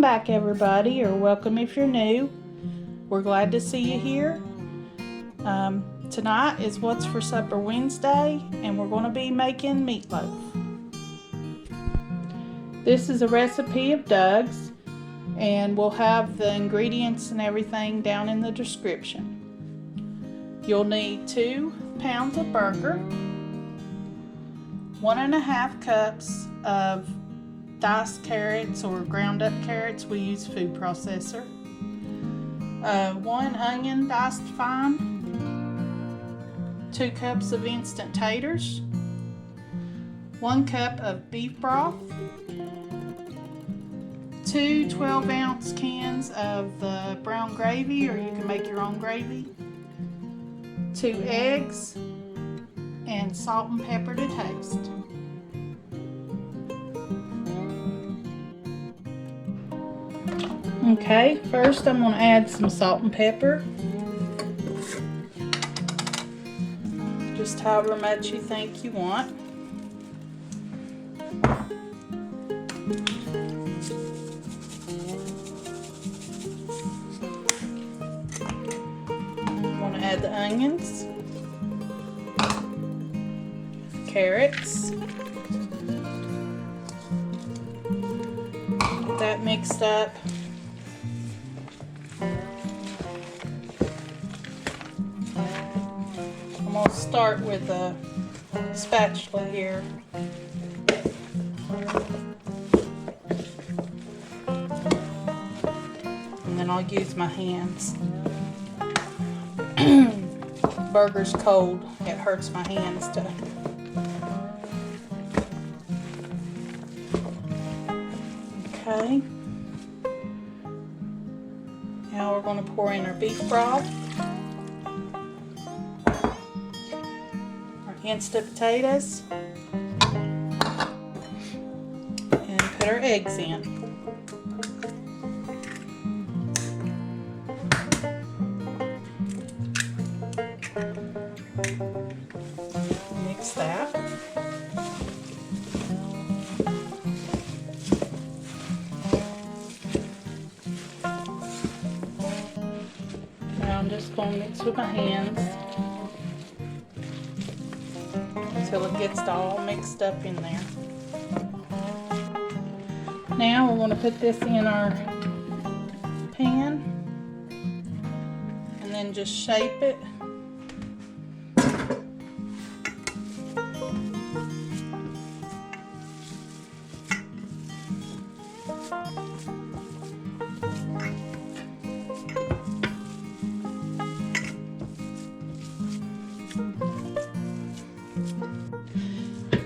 Welcome back, everybody, or welcome if you're new. We're glad to see you here. Tonight is What's for Supper Wednesday, and we're going to be making meatloaf. This is a recipe of Doug's, and we'll have the ingredients and everything down in the description. You'll need 2 pounds of burger, 1.5 cups of diced carrots or ground up carrots. We use food processor. 1 onion diced fine, 2 cups of instant taters, 1 cup of beef broth, 2 12-ounce cans of the brown gravy, or you can make your own gravy, 2 eggs, and salt and pepper to taste. Okay, first I'm going to add some salt and pepper. Just however much you think you want. I'm going to add the onions, carrots. Get that mixed up. I'm going to start with a spatula here. And then I'll use my hands. Burger's cold. It hurts my hands to. Okay. Now we're going to pour in our beef broth. Instant potatoes, and put our eggs in. Mix that. Now I'm just going to mix with my hands until it gets all mixed up in there. Now we're going to put this in our pan and then just shape it.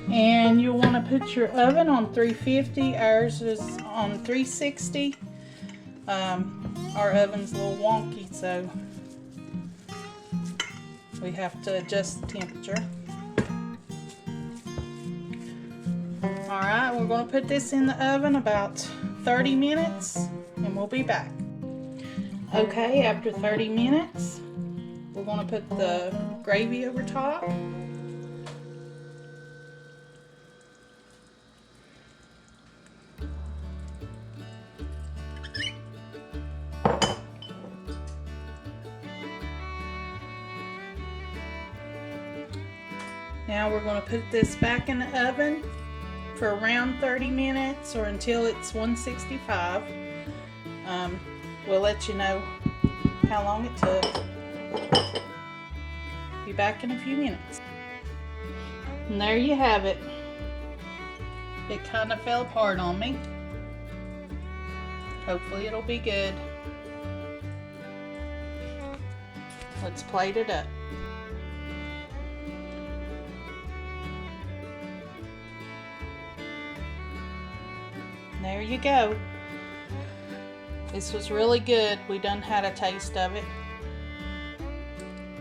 And you'll want to put your oven on 350. Ours is on 360. Our oven's a little wonky, so we have to adjust the temperature. Alright, we're going to put this in the oven about 30 minutes and we'll be back. Okay, after 30 minutes, we're going to put the gravy over top. Now we're going to put this back in the oven for around 30 minutes or until it's 165. We'll let you know how long it took. Be back in a few minutes. And there you have it. It kind of fell apart on me. Hopefully it'll be good. Let's plate it up. There you go. This was really good. We done had a taste of it.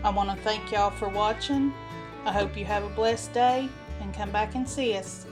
I want to thank y'all for watching. I hope you have a blessed day and come back and see us.